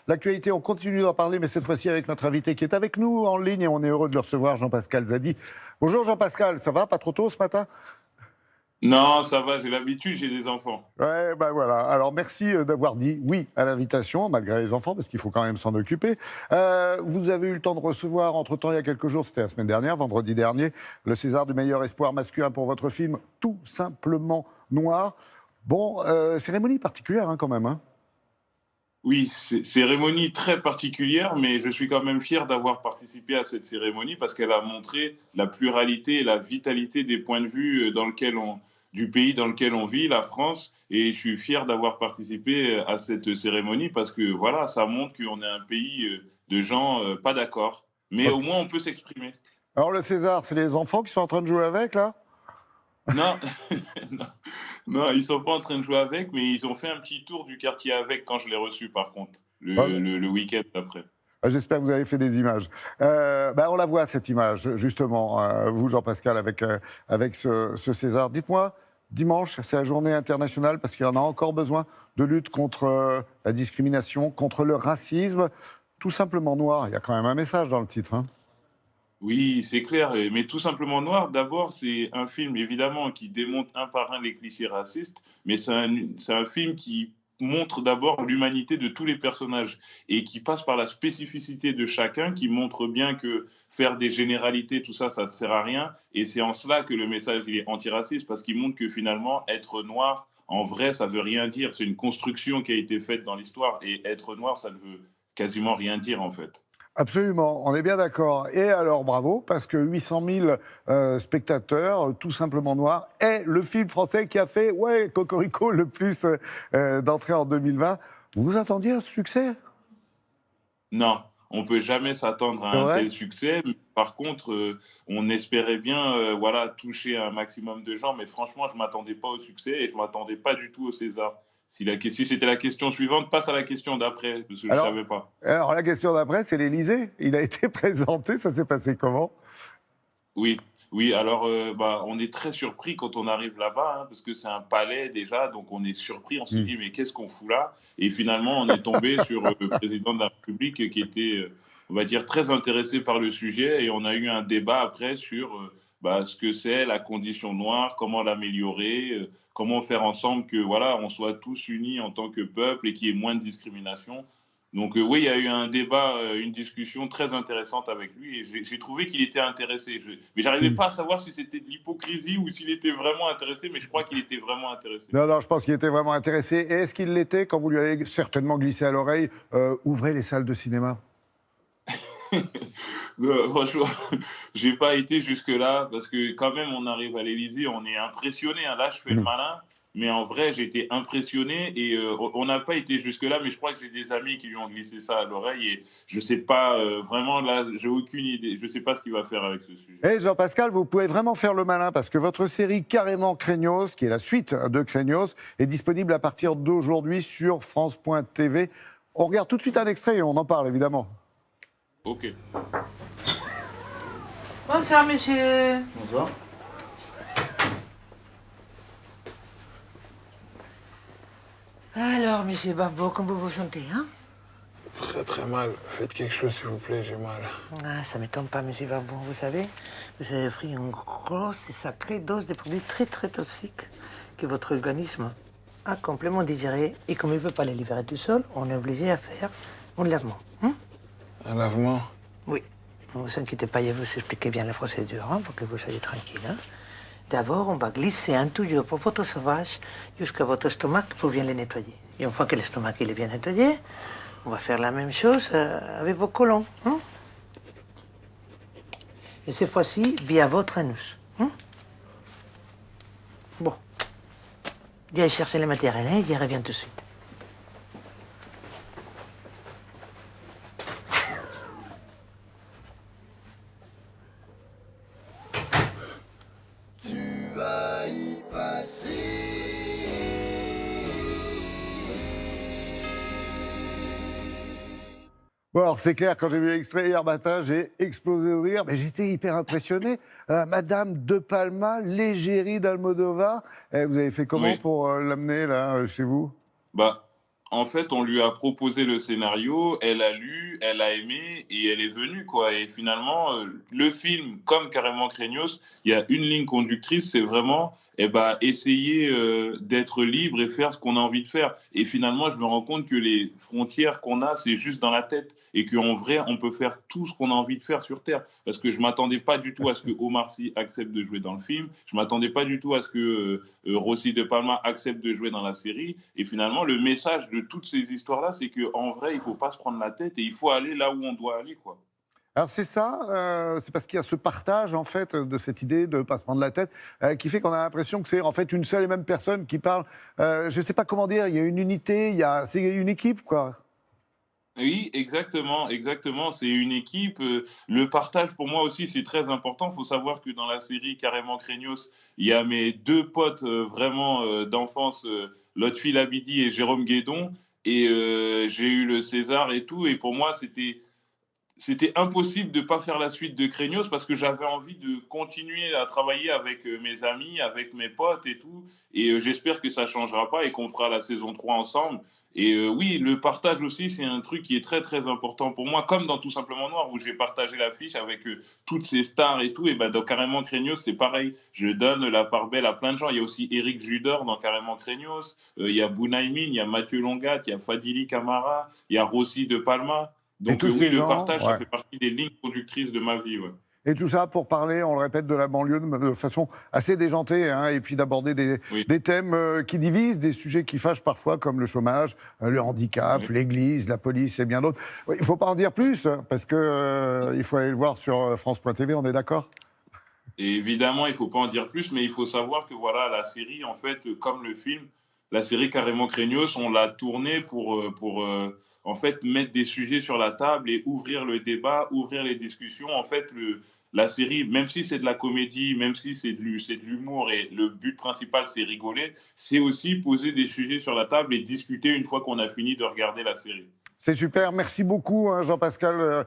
L'actualité, on continue d'en parler, mais cette fois-ci avec notre invité qui est avec nous en ligne et on est heureux de le recevoir, Jean-Pascal Zadi. Bonjour Jean-Pascal, ça va? Pas trop tôt ce matin? Non, ça va, j'ai l'habitude, j'ai des enfants. Ouais, ben voilà. Alors merci d'avoir dit oui à l'invitation, malgré les enfants, parce qu'il faut quand même s'en occuper. Vous avez eu le temps de recevoir, entre-temps, il y a quelques jours, c'était la semaine dernière, vendredi dernier, le César du meilleur espoir masculin pour votre film Tout simplement noir. Bon, cérémonie particulière quand même, hein. Oui, cérémonie très particulière, mais je suis quand même fier d'avoir participé à cette cérémonie parce qu'elle a montré la pluralité et la vitalité des points de vue du pays dans lequel on vit, la France. Et je suis fier d'avoir participé à cette cérémonie parce que voilà, ça montre qu'on est un pays de gens pas d'accord. Mais au moins, on peut s'exprimer. Alors le César, c'est les enfants qui sont en train de jouer avec, là? Non, non, non, ils sont pas en train de jouer avec, mais ils ont fait un petit tour du quartier avec quand je l'ai reçu, par contre, le week-end après. J'espère que vous avez fait des images. On la voit, cette image, justement, vous, Jean-Pascal, avec ce César. Dites-moi, dimanche, c'est la journée internationale, parce qu'il y en a encore besoin de lutte contre la discrimination, contre le racisme. Tout simplement noir, il y a quand même un message dans le titre, hein. Oui, c'est clair, mais Tout simplement noir, d'abord, c'est un film évidemment qui démonte un par un les clichés racistes, mais c'est un film qui montre d'abord l'humanité de tous les personnages et qui passe par la spécificité de chacun, qui montre bien que faire des généralités, tout ça, ça ne sert à rien. Et c'est en cela que le message il est antiraciste, parce qu'il montre que finalement, être noir, en vrai, ça veut rien dire. C'est une construction qui a été faite dans l'histoire, et être noir, ça ne veut quasiment rien dire en fait. Absolument, on est bien d'accord. Et alors, bravo, parce que 800 000 spectateurs, Tout simplement noir, est le film français qui a fait, ouais, cocorico, le plus d'entrées en 2020. Vous vous attendiez à ce succès? Non, on ne peut jamais s'attendre C'est à un vrai? tel succès. Par contre, on espérait bien voilà, toucher un maximum de gens, mais franchement, je ne m'attendais pas au succès et je ne m'attendais pas du tout au César. Si c'était la question suivante, passe à la question d'après, parce que je ne Alors, savais pas. alors, la question d'après, c'est l'Élysée. Il a été présenté, ça s'est passé comment? Oui, oui, alors on est très surpris quand on arrive là-bas, hein, parce que c'est un palais déjà, donc on est surpris, on se Hmm. dit mais qu'est-ce qu'on fout là? Et finalement, on est tombé sur le président de la République qui était, on va dire, très intéressé par le sujet, et on a eu un débat après sur ce que c'est la condition noire, comment l'améliorer, comment faire ensemble que voilà, on soit tous unis en tant que peuple et qu'il y ait moins de discrimination. Donc oui, il y a eu un débat, une discussion très intéressante avec lui, et j'ai trouvé qu'il était intéressé. Mais j'arrivais Hmm. pas à savoir si c'était de l'hypocrisie ou s'il était vraiment intéressé, mais je crois qu'il était vraiment intéressé. Non, non, je pense qu'il était vraiment intéressé. Et est-ce qu'il l'était quand vous lui avez certainement glissé à l'oreille, ouvrez les salles de cinéma? Franchement, j'ai pas été jusque-là parce que quand même, on arrive à l'Élysée, on est impressionné, hein. Là, je fais le Hmm. malin, mais en vrai, j'ai été impressionné, et on n'a pas été jusque-là, mais je crois que j'ai des amis qui lui ont glissé ça à l'oreille, et je sais pas, vraiment, là, j'ai aucune idée. Je sais pas ce qu'il va faire avec ce sujet. Et Jean-Pascal, vous pouvez vraiment faire le malin parce que votre série Carrément Craignos, qui est la suite de Craignos, est disponible à partir d'aujourd'hui sur France.tv. On regarde tout de suite un extrait et on en parle évidemment. Ok. Bonsoir, monsieur. Bonsoir. Alors, monsieur Barbeau, comment vous vous sentez, hein? Très très mal. Faites quelque chose s'il vous plaît, j'ai mal. Ah, ça m'étonne pas, monsieur Barbeau. Vous savez, vous avez pris une grosse et sacrée dose de produits très très toxiques que votre organisme a complètement digéré, et comme il ne peut pas les libérer tout seul, on est obligé à faire un lavement. Un lavement? Oui. Ne vous inquiétez pas, je vais vous expliquer bien la procédure, hein, pour que vous soyez tranquille, hein. D'abord, on va glisser un tuyau pour votre sauvage jusqu'à votre estomac pour bien les nettoyer. Et une fois que l'estomac il est bien nettoyé, on va faire la même chose avec vos côlons, hein. Et cette fois-ci, via votre anus, hein. Bon. J'aille chercher le matériel, hein, j'y reviens tout de suite. Bon, alors c'est clair, quand j'ai vu l'extrait hier matin, j'ai explosé de rire, mais j'étais hyper impressionné. Madame De Palma, l'égérie d'Almodovar, vous avez fait comment Oui. pour l'amener là chez vous? Bah, En fait, on lui a proposé le scénario, elle a lu, elle a aimé et elle est venue, quoi. Et finalement, le film, comme Carrément Craignos, il y a une ligne conductrice, c'est vraiment essayer d'être libre et faire ce qu'on a envie de faire. Et finalement, je me rends compte que les frontières qu'on a, c'est juste dans la tête et qu'en vrai, on peut faire tout ce qu'on a envie de faire sur Terre. Parce que je ne m'attendais pas du tout à ce que Omar Sy accepte de jouer dans le film. Je ne m'attendais pas du tout à ce que Rossi de Palma accepte de jouer dans la série. Et finalement, le message de toutes ces histoires-là, c'est qu'en vrai, il ne faut pas se prendre la tête et il faut aller là où on doit aller, quoi. Alors c'est ça, c'est parce qu'il y a ce partage en fait de cette idée de ne pas se prendre la tête qui fait qu'on a l'impression que c'est en fait une seule et même personne qui parle. Je ne sais pas comment dire, il y a une unité, c'est une équipe quoi. Oui, exactement, exactement. C'est une équipe. Le partage, pour moi aussi, c'est très important. Il faut savoir que dans la série Carrément Craignos, il y a mes deux potes vraiment d'enfance, Lotfi Labidi et Jérôme Guédon. Et j'ai eu le César et tout. Et pour moi, c'était impossible de ne pas faire la suite de Craignos parce que j'avais envie de continuer à travailler avec mes amis, avec mes potes et tout. Et j'espère que ça ne changera pas et qu'on fera la saison 3 ensemble. Et oui, le partage aussi, c'est un truc qui est très, très important pour moi, comme dans Tout Simplement Noir, où j'ai partagé l'affiche avec toutes ces stars et tout. Et dans Carrément Craignos, c'est pareil. Je donne la part belle à plein de gens. Il y a aussi Éric Judor dans Carrément Craignos. Il y a Bounaïmin, il y a Mathieu Longat, il y a Fadili Camara, il y a Rossi de Palma. Et Donc tous ces oui, le gens, partage, ouais. ça fait partie des lignes conductrices de ma vie. Ouais. Et tout ça pour parler, on le répète, de la banlieue de façon assez déjantée, hein, et puis d'aborder Oui. des thèmes qui divisent, des sujets qui fâchent parfois, comme le chômage, le handicap, Oui. l'Église, la police et bien d'autres. Il ne faut pas en dire plus, parce que il faut aller le voir sur France.tv, on est d'accord ? Et évidemment, il ne faut pas en dire plus, mais il faut savoir que voilà, la série, en fait, comme le film, la série Carrément Craignos, on l'a tournée pour en fait, mettre des sujets sur la table et ouvrir le débat, ouvrir les discussions. En fait, la série, même si c'est de la comédie, même si c'est de l'humour et le but principal, c'est rigoler, c'est aussi poser des sujets sur la table et discuter une fois qu'on a fini de regarder la série. C'est super, merci beaucoup Jean-Pascal